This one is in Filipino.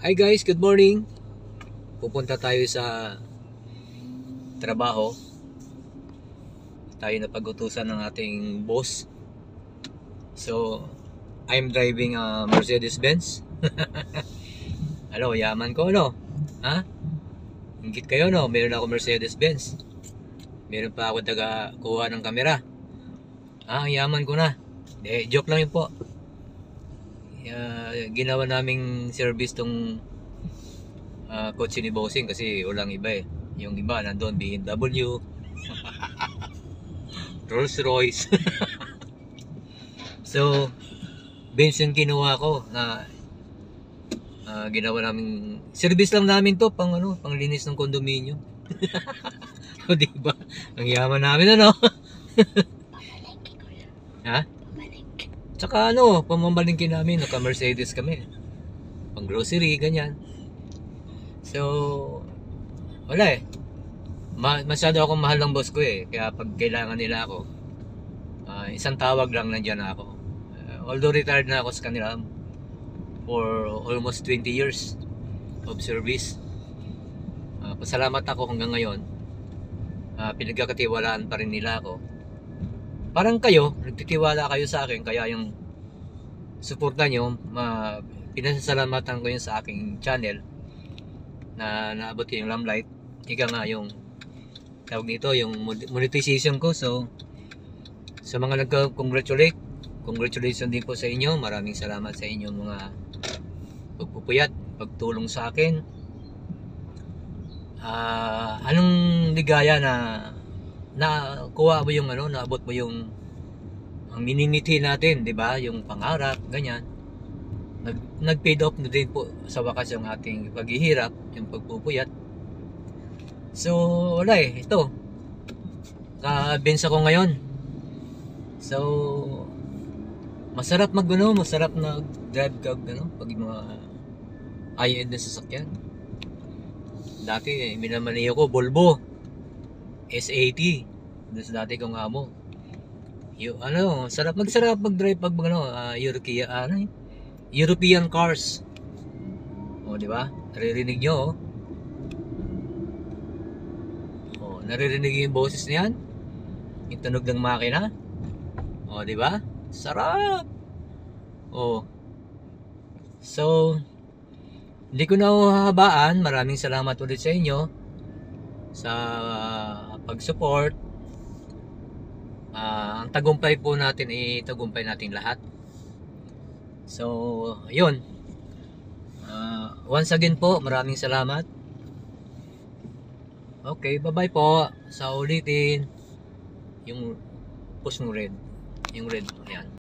Hi guys, good morning. Pupunta tayo sa trabaho. Tayo na pag-utusan ng ating boss. So, I'm driving a Mercedes-Benz. Ano, yaman ko no? Ha? Ingit kayo no? Meron ako Mercedes-Benz. Meron pa ako kuha ng kamera. Ang yaman ko na. Joke lang yun po. Ginawa naming service tong kotse ni Bossing kasi walang iba eh. Yung iba nandoon BMW, Rolls Royce. So, Benz yung kinuha ko na ginawa namin service lang namin to pang panglinis ng kondominyo. O di ba? Ang yaman namin ano. Ha? Tsaka pamamalingkin namin, naka-Mercedes kami. Pang grocery, ganyan. So, wala eh. Masyado akong mahal ng boss ko eh. Kaya pag kailangan nila ako, isang tawag lang nandiyan ako. Although retired na ako sa kanila for almost 20 years of service. Pasalamat ako hanggang ngayon. Pinagkakatiwalaan pa rin nila ako. Parang kayo, nagtitiwala kayo sa akin, kaya yung suporta nyo, pinasasalamatan ko yun sa aking channel na naabot ko yung limelight. Ika nga yung tawag nito, yung monetization ko. So, sa mga congratulations din po sa inyo. Maraming salamat sa inyong mga pagpupuyat, pagtulong sa akin. Anong ligaya na kuha mo yung naabot mo yung ang mininiti natin, 'di ba? Yung pangarap, ganyan. Nag-paid off na din po sa wakas yung ating paghihirap, yung pagpupuyat. So, wala eh, ito. Benz ako ngayon. So, masarap masarap na drive pag mga high-end na sasakyan. Dati minamaniyo ko Volvo S80. Doon sa dati kong amo. Masarap mag-drive pag European cars. O, di ba? Naririnig nyo, naririnig yung boses niyan? Yung tunog ng makina? O, di ba? Sarap. O. So, hindi ko na hahabaan. Maraming salamat ulit sa inyo sa pag-support. Ang tagumpay po natin tagumpay natin lahat. So, yun. Once again po, maraming salamat. Okay, bye-bye po. Sa ulitin. Yung post mo red. Yung red, ayan.